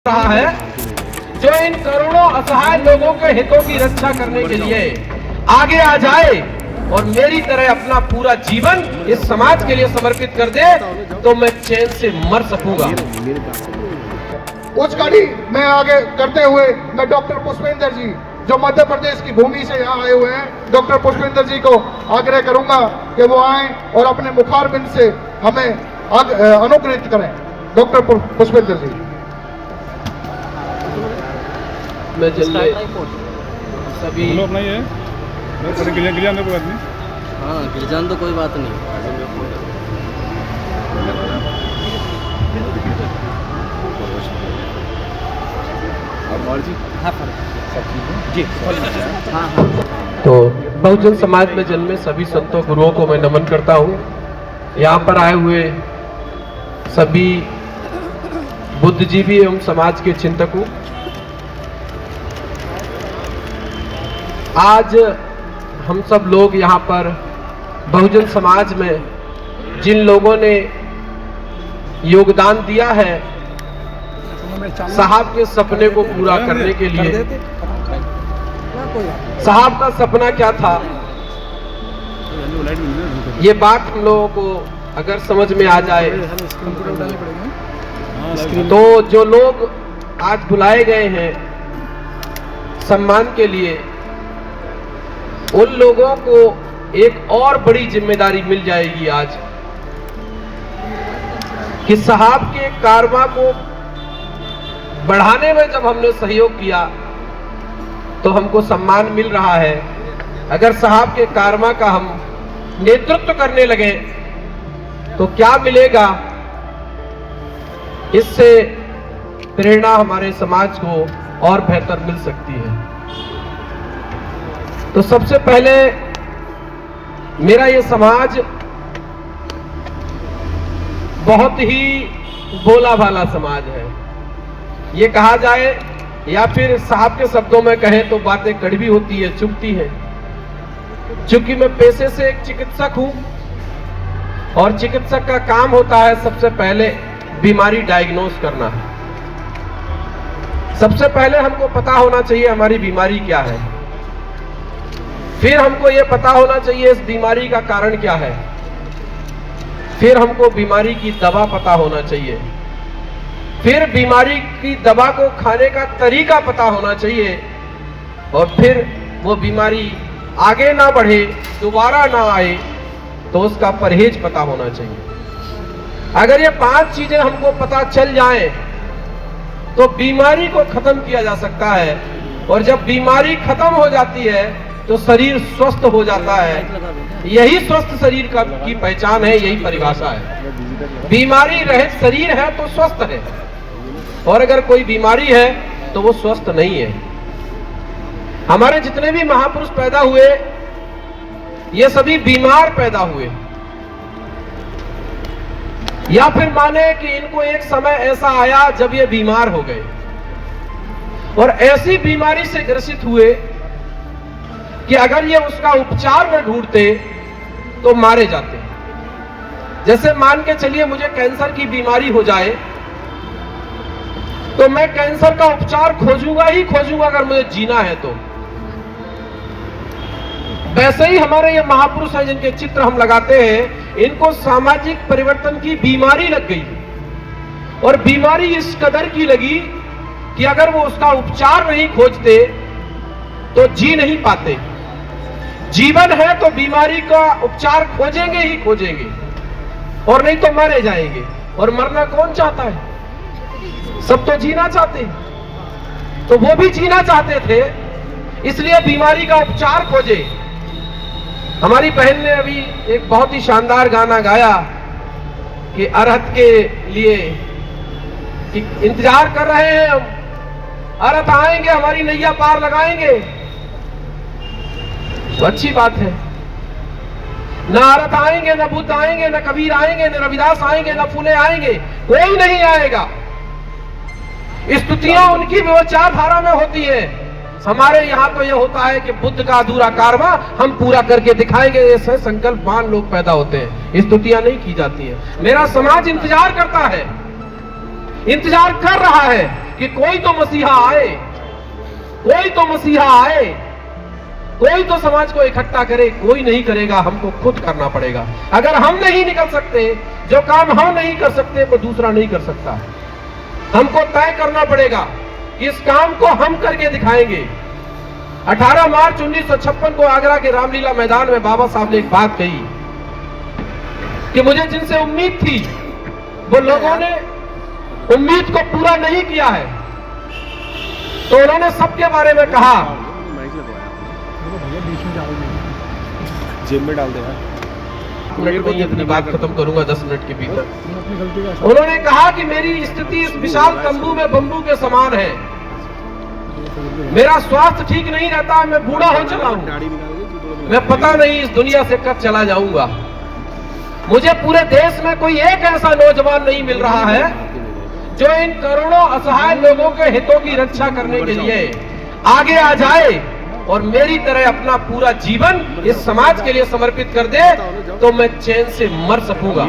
रहा है, जो इन करोड़ों असहाय लोगों के हितों की रक्षा करने के लिए आगे आ जाए और मेरी तरह अपना पूरा जीवन इस समाज के लिए समर्पित कर दे, तो मैं चैन से मर सकूंगा। उच्च कड़ी में आगे करते हुए मैं डॉक्टर पुष्पेंद्र जी, जो मध्य प्रदेश की भूमि से यहाँ आए हुए हैं, डॉक्टर पुष्पेंद्र जी को आग्रह करूंगा कि वो आए और अपने मुखारबिंद से हमें अनुग्रहित करें। डॉक्टर पुष्पेंद्र जी। मैं जल्दी सभी नहीं है, गिरजान कोई बात नहीं। हाँ, गिरजान तो कोई बात नहीं। तो बहुजन समाज में जन्मे सभी संतों गुरुओं को मैं नमन करता हूँ। यहाँ पर आए हुए सभी बुद्धिजीवी एवं समाज के चिंतकों, आज हम सब लोग यहाँ पर बहुजन समाज में जिन लोगों ने योगदान दिया है साहब के सपने को पूरा करने के लिए। साहब का सपना क्या था, ये बात हम लोगों को अगर समझ में आ जाए तो जो लोग आज बुलाए गए हैं सम्मान के लिए, उन लोगों को एक और बड़ी जिम्मेदारी मिल जाएगी आज कि साहब के कारवा को बढ़ाने में जब हमने सहयोग किया तो हमको सम्मान मिल रहा है। अगर साहब के कारवा का हम नेतृत्व करने लगे तो क्या मिलेगा, इससे प्रेरणा हमारे समाज को और बेहतर मिल सकती है। तो सबसे पहले मेरा ये समाज बहुत ही भोला भाला समाज है। ये कहा जाए या फिर साहब के शब्दों में कहें तो बातें कड़वी होती है, चुभती है। चूंकि मैं पेशे से एक चिकित्सक हूं और चिकित्सक का काम होता है सबसे पहले बीमारी डायग्नोस करना है। सबसे पहले हमको पता होना चाहिए हमारी बीमारी क्या है, फिर हमको ये पता होना चाहिए इस बीमारी का कारण क्या है, फिर हमको बीमारी की दवा पता होना चाहिए, फिर बीमारी की दवा को खाने का तरीका पता होना चाहिए, और फिर वो बीमारी आगे ना बढ़े, दोबारा ना आए, तो उसका परहेज पता होना चाहिए। अगर ये 5 चीजें हमको पता चल जाए तो बीमारी को खत्म किया जा सकता है, और जब बीमारी खत्म हो जाती है तो शरीर स्वस्थ हो जाता है। यही स्वस्थ शरीर की पहचान है, यही परिभाषा है। बीमारी रहित शरीर है तो स्वस्थ है, और अगर कोई बीमारी है तो वो स्वस्थ नहीं है। हमारे जितने भी महापुरुष पैदा हुए ये सभी बीमार पैदा हुए, या फिर माने कि इनको एक समय ऐसा आया जब ये बीमार हो गए और ऐसी बीमारी से ग्रसित हुए कि अगर ये उसका उपचार न ढूंढते तो मारे जाते। जैसे मान के चलिए मुझे कैंसर की बीमारी हो जाए तो मैं कैंसर का उपचार खोजूंगा ही खोजूंगा अगर मुझे जीना है तो। वैसे ही हमारे ये महापुरुष हैं जिनके चित्र हम लगाते हैं, इनको सामाजिक परिवर्तन की बीमारी लग गई, और बीमारी इस कदर की लगी कि अगर वो उसका उपचार नहीं खोजते तो जी नहीं पाते। जीवन है तो बीमारी का उपचार खोजेंगे ही खोजेंगे, और नहीं तो मारे जाएंगे। और मरना कौन चाहता है, सब तो जीना चाहते, तो वो भी जीना चाहते थे, इसलिए बीमारी का उपचार खोजे। हमारी बहन ने अभी एक बहुत ही शानदार गाना गाया कि अरहत के लिए कि इंतजार कर रहे हैं हम, अरहत आएंगे हमारी नैया पार लगाएंगे। तो अच्छी बात है, न अरहत आएंगे, न बुद्ध आएंगे, न कबीर आएंगे, न रविदास आएंगे, न फुले आएंगे, कोई नहीं आएगा। स्तुतियां उनकी विचारधारा में होती है। हमारे यहाँ तो यह होता है कि बुद्ध का अधूरा कारवा हम पूरा करके दिखाएंगे, ऐसे संकल्पवान लोग पैदा होते हैं, स्तुतियां नहीं की जाती है। मेरा समाज इंतजार करता है, इंतजार कर रहा है कि कोई तो मसीहा आए, कोई तो मसीहा आए, कोई तो समाज को इकट्ठा करे। कोई नहीं करेगा, हमको खुद करना पड़ेगा। अगर हम नहीं निकल सकते, जो काम हम नहीं कर सकते वो दूसरा नहीं कर सकता। हमको तय करना पड़ेगा कि इस काम को हम करके दिखाएंगे। 18 मार्च 1956 को आगरा के रामलीला मैदान में बाबा साहब ने एक बात कही कि मुझे जिनसे उम्मीद थी वो लोगों ने उम्मीद को पूरा नहीं किया है। तो उन्होंने सबके बारे में कहा, जेब में डाल दे यार। मिनट में ही अपनी बात खत्म करूंगा, 10 मिनट के भीतर। उन्होंने कहा कि मेरी स्थिति इस विशाल तंबू में बंबू के समान है, मेरा स्वास्थ्य ठीक नहीं रहता, मैं बूढ़ा हो चला हूं, मैं पता नहीं इस दुनिया से कब चला जाऊंगा। मुझे पूरे देश में कोई एक ऐसा नौजवान नहीं मिल रहा है जो इन करोड़ों असहाय लोगों के हितों की रक्षा करने के लिए आगे आ जाए और मेरी तरह अपना पूरा जीवन इस समाज के लिए समर्पित कर दे, तो मैं चैन से मर सकूंगा।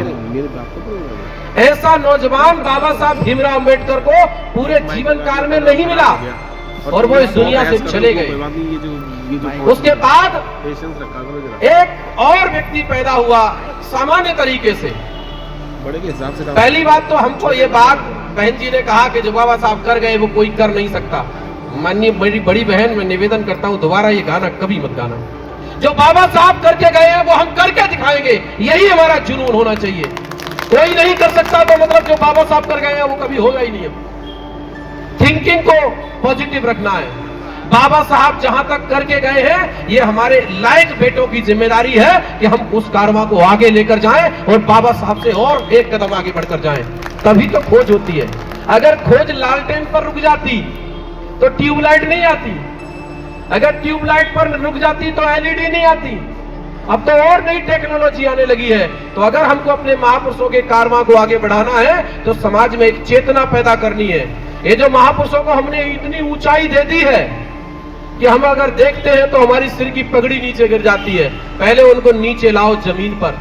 ऐसा नौजवान बाबा साहब भीमराव अंबेडकर को पूरे जीवन काल में नहीं मिला और वो इस दुनिया से चले गए। उसके बाद एक और व्यक्ति पैदा हुआ सामान्य तरीके से। पहली बात तो हमको ये बात बहन जी ने कहा कि जो बाबा साहब कर गए वो कोई कर नहीं सकता। माननीय मेरी बड़ी बहन, मैं निवेदन करता हूं दोबारा ये गाना कभी मत गाना। जो बाबा साहब करके गए हैं वो हम करके दिखाएंगे, यही हमारा जुनून होना चाहिए। कोई नहीं कर सकता तो मतलब जो बाबा साहब कर गए हैं वो कभी होगा ही नहीं। थिंकिंग को पॉजिटिव रखना है। बाबा साहब जहां तक करके गए हैं, ये हमारे लायक बेटों की जिम्मेदारी है कि हम उस कारवां को आगे लेकर जाएं और बाबा साहब से और एक कदम आगे बढ़कर जाएं, तभी तो खोज होती है। अगर खोज लालटेन पर रुक जाती तो ट्यूबलाइट नहीं आती, अगर ट्यूबलाइट पर रुक जाती तो एलईडी नहीं आती। अब तो और नई टेक्नोलॉजी आने लगी है। तो अगर हमको अपने महापुरुषों के कारवां को आगे बढ़ाना है तो समाज में एक चेतना पैदा करनी है। ये जो महापुरुषों को हमने इतनी ऊंचाई दे दी है कि हम अगर देखते हैं तो हमारी सिर की पगड़ी नीचे गिर जाती है। पहले उनको नीचे लाओ जमीन पर।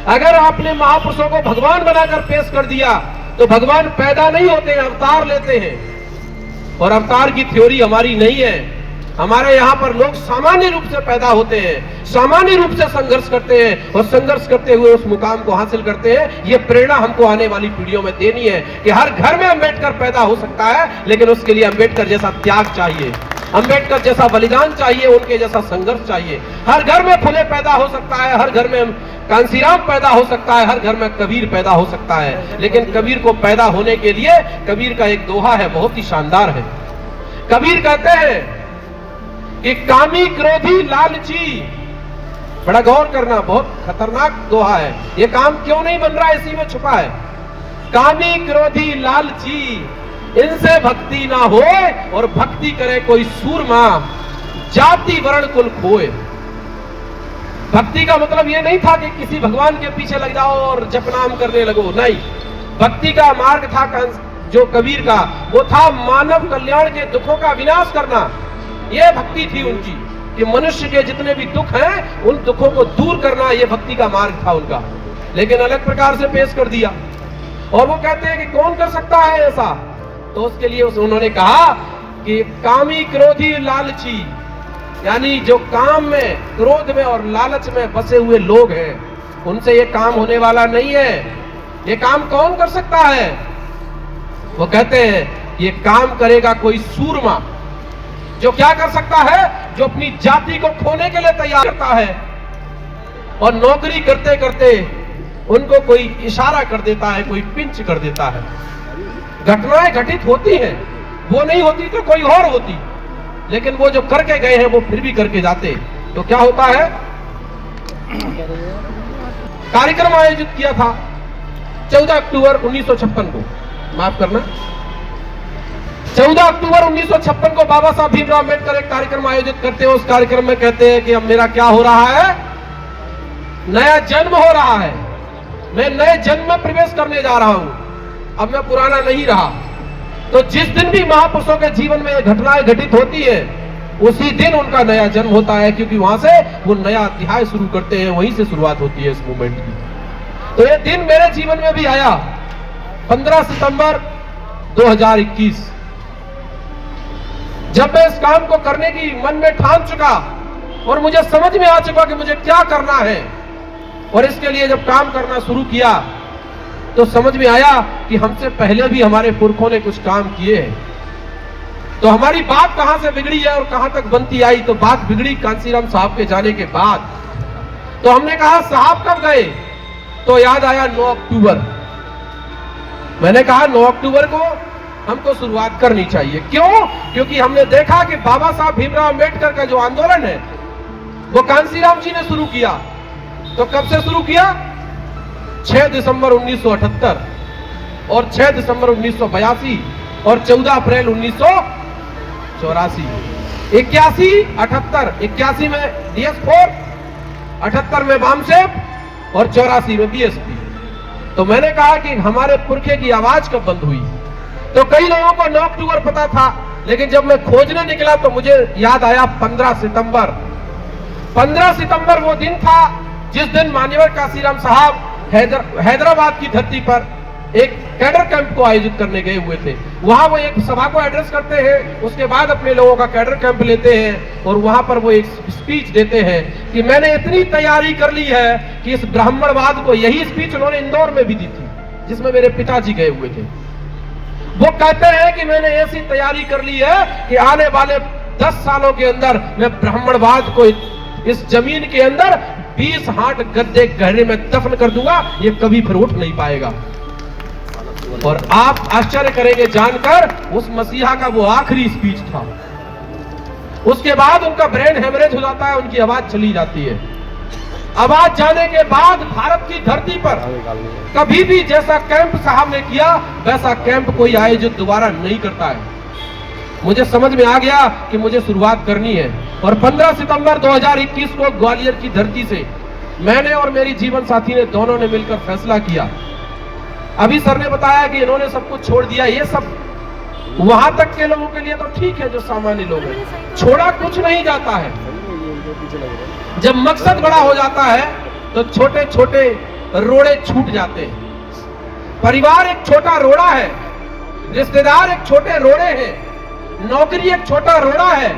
अगर आपने महापुरुषों को भगवान बनाकर पेश कर दिया तो भगवान पैदा नहीं होते हैं, अवतार लेते हैं। और अवतार की थ्योरी हमारी नहीं है। हमारे यहाँ पर लोग सामान्य रूप से पैदा होते हैं, सामान्य रूप से संघर्ष करते हैं और संघर्ष करते हुए उस मुकाम को हासिल करते हैं। ये प्रेरणा हमको आने वाली पीढ़ियों में देनी है कि हर घर में अंबेडकर पैदा हो सकता है, लेकिन उसके लिए अंबेडकर जैसा त्याग चाहिए, अंबेडकर जैसा बलिदान चाहिए, उनके जैसा संघर्ष चाहिए। हर घर में फुले पैदा हो सकता है, हर घर में कांसीराम पैदा हो सकता है, हर घर में कबीर पैदा हो सकता है। लेकिन कबीर को पैदा होने के लिए कबीर का एक दोहा है, बहुत ही शानदार है। कबीर कहते हैं कि कामी क्रोधी लालची, बड़ा गौर करना, बहुत खतरनाक दोहा है। ये काम क्यों नहीं बन रहा है, इसी में छुपा है। कामी क्रोधी लालची, इनसे भक्ति ना होए और भक्ति करे कोई सूरमा, जाति वर्ण कुल खोए। भक्ति का मतलब ये नहीं था कि किसी भगवान के पीछे लग जाओ और जपनाम करने लगो, नहीं। भक्ति का मार्ग था जो कबीर का, वो था मानव कल्याण के दुखों का विनाश करना। ये भक्ति थी उनकी कि मनुष्य के जितने भी दुख हैं उन दुखों को दूर करना, ये भक्ति का मार्ग था उनका। लेकिन अलग प्रकार से पेश कर दिया। और वो कहते हैं कि कौन कर सकता है ऐसा, तो उसके लिए उन्होंने कहा कि कामी क्रोधी लालची, यानी जो काम में, क्रोध में और लालच में बसे हुए लोग हैं, उनसे ये काम होने वाला नहीं है। ये काम कौन कर सकता है? वो कहते हैं ये काम करेगा कोई सूरमा, जो क्या कर सकता है, जो अपनी जाति को खोने के लिए तैयार करता है और नौकरी करते करते उनको कोई इशारा कर देता है, कोई पिंच कर देता है। घटनाएं घटित होती हैं, वो नहीं होती तो कोई और होती, लेकिन वो जो करके गए हैं वो फिर भी करके जाते। तो क्या होता है, कार्यक्रम आयोजित किया था 14 अक्टूबर 1956 को, माफ करना, 14 अक्टूबर 1956 को बाबा साहब भीमराव अंबेडकर एक कार्यक्रम आयोजित करते हैं। उस कार्यक्रम में कहते हैं कि अब मेरा क्या हो रहा है, नया जन्म हो रहा है, मैं नए जन्म में प्रवेश करने जा रहा हूं, अब मैं पुराना नहीं रहा। तो जिस दिन भी महापुरुषों के जीवन में घटनाएं घटित होती है, उसी दिन उनका नया जन्म होता है, क्योंकि वहां से वो नया अध्याय शुरू करते हैं, वहीं से शुरुआत होती है इस मूवमेंट की। तो ये दिन मेरे जीवन में भी आया 15 सितंबर 2021। जब मैं इस काम को करने की मन में ठान चुका और मुझे समझ में आ चुका कि मुझे क्या करना है, और इसके लिए जब काम करना शुरू किया तो समझ में आया कि हमसे पहले भी हमारे पुरखों ने कुछ काम किए हैं। तो हमारी बात कहां से बिगड़ी है और कहां तक बनती आई, तो बात बिगड़ी कांसीराम साहब के जाने के बाद। तो हमने कहा साहब कब गए, तो याद आया 9 अक्टूबर। मैंने कहा 9 अक्टूबर को हमको शुरुआत करनी चाहिए। क्यों? क्योंकि हमने देखा कि बाबा साहब भीमराव अंबेडकर का जो आंदोलन है वो कांसीराम जी ने शुरू किया। तो कब से शुरू किया? 6 दिसंबर 1978 और 6 दिसंबर 1982 और 14 अप्रैल 1984। 81, 78, 81 में DS4, 78 में वामसेप और 84 में BSP। तो मैंने कहा कि हमारे पुरखे की आवाज कब बंद हुई। तो कई लोगों को 9 अक्टूबर पता था, लेकिन जब मैं खोजने निकला तो मुझे याद आया 15 सितंबर। 15 सितंबर वो दिन था जिस दिन मान्यवर कांसीराम साहब हैदराबाद की धरती पर एक कैडर कैंप को आयोजित करने गए हुए थे। वहां वो एक सभा को एड्रेस करते हैं, उसके बाद अपने लोगों का कैडर कैंप लेते हैं और वहां पर वो एक स्पीच देते हैं कि मैंने इतनी तैयारी कर ली है कि इस ब्राह्मणवाद को, यही स्पीच उन्होंने इंदौर में भी दी थी जिसमें मेरे पिताजी गए हुए थे। वो कहते हैं कि मैंने ऐसी तैयारी कर ली है कि आने वाले 10 सालों के अंदर मैं ब्राह्मणवाद को इस जमीन के अंदर 20 हाथ गड्ढे गहरे में दफन कर दूंगा, ये कभी फिर उठ नहीं पाएगा। और आप आश्चर्य करेंगे जानकर, उस मसीहा का वो आखिरी स्पीच था। उसके बाद उनका ब्रेन हेमरेज हो जाता है, उनकी आवाज चली जाती है। आवाज जाने के बाद भारत की धरती पर कभी भी जैसा कैंप साहब ने किया वैसा कैंप कोई आयोजित दोबारा नहीं करता है। मुझे समझ में आ गया कि मुझे शुरुआत करनी है। और 15 सितंबर 2021 को ग्वालियर की धरती से मैंने और मेरी जीवन साथी ने दोनों ने मिलकर फैसला किया। अभी सर ने बताया कि इन्होंने सब कुछ छोड़ दिया। ये सब वहां तक के लोगों के लिए तो ठीक है जो सामान्य लोग हैं, छोड़ा कुछ नहीं जाता है। जब मकसद बड़ा हो जाता है तो छोटे छोटे रोड़े छूट जाते हैं। परिवार एक छोटा रोड़ा है, रिश्तेदार एक छोटे रोड़े हैं, नौकरी एक छोटा रोड़ा है,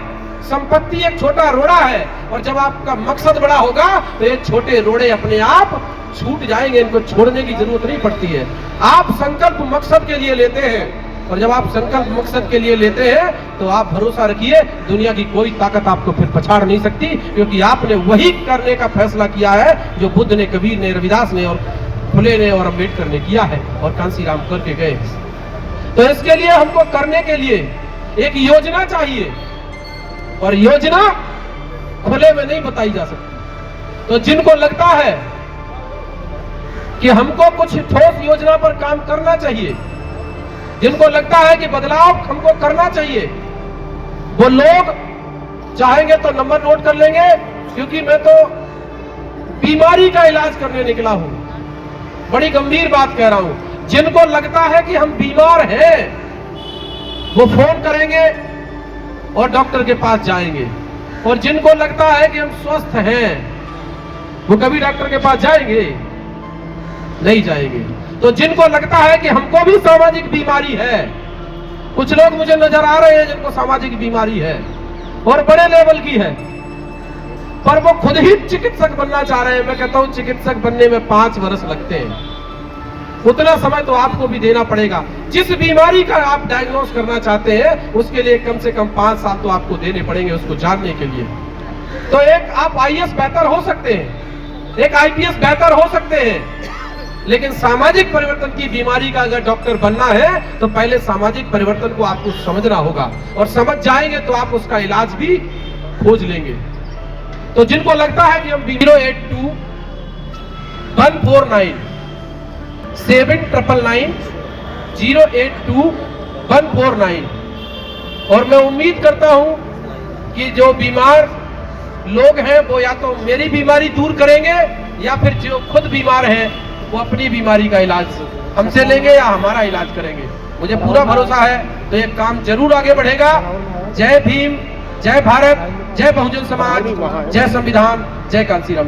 संपत्ति एक छोटा रोड़ा है। और जब आपका मकसद बड़ा होगा तो ये छोटे रोड़े अपने आप छूट जाएंगे, इनको छोड़ने की जरूरत नहीं पड़ती है। आप संकल्प मकसद के लिए लेते हैं, और जब आप संकल्प मकसद के लिए लेते हैं तो आप भरोसा रखिए दुनिया की कोई ताकत आपको फिर पछाड़ नहीं सकती, क्योंकि आपने वही करने का फैसला किया है जो बुद्ध ने, कबीर ने, रविदास ने और फुले ने और अम्बेडकर ने किया है और कांसीराम करके गए। तो इसके लिए हमको करने के लिए एक योजना चाहिए, और योजना खुले में नहीं बताई जा सकती। तो जिनको लगता है कि हमको कुछ ठोस योजना पर काम करना चाहिए, जिनको लगता है कि बदलाव हमको करना चाहिए, वो लोग चाहेंगे तो नंबर नोट कर लेंगे, क्योंकि मैं तो बीमारी का इलाज करने निकला हूं। बड़ी गंभीर बात कह रहा हूं। जिनको लगता है कि हम बीमार हैं वो फोन करेंगे और डॉक्टर के पास जाएंगे, और जिनको लगता है कि हम स्वस्थ हैं वो कभी डॉक्टर के पास जाएंगे नहीं जाएंगे। तो जिनको लगता है कि हमको भी सामाजिक बीमारी है, कुछ लोग मुझे नजर आ रहे हैं जिनको सामाजिक बीमारी है और बड़े लेवल की है, पर वो खुद ही चिकित्सक बनना चाह रहे हैं। मैं कहता हूं चिकित्सक बनने में 5 वर्ष लगते हैं, उतना समय तो आपको भी देना पड़ेगा। जिस बीमारी का आप डायग्नोस करना चाहते हैं उसके लिए कम से कम 5 साल तो आपको देने पड़ेंगे उसको जानने के लिए। तो एक आप IAS बेहतर हो सकते हैं, एक IPS बेहतर हो सकते हैं, लेकिन सामाजिक परिवर्तन की बीमारी का अगर डॉक्टर बनना है तो पहले सामाजिक परिवर्तन को आपको समझना होगा, और समझ जाएंगे तो आप उसका इलाज भी खोज लेंगे। तो जिनको लगता है कि हम 082 149 799 082 149, और मैं उम्मीद करता हूं कि जो बीमार लोग हैं वो या तो मेरी बीमारी दूर करेंगे या फिर जो खुद बीमार हैं वो अपनी बीमारी का इलाज हमसे लेंगे या हमारा इलाज करेंगे। मुझे पूरा भरोसा है तो ये काम जरूर आगे बढ़ेगा। जय भीम, जय भारत, जय बहुजन समाज, जय संविधान, जय कांसीराम।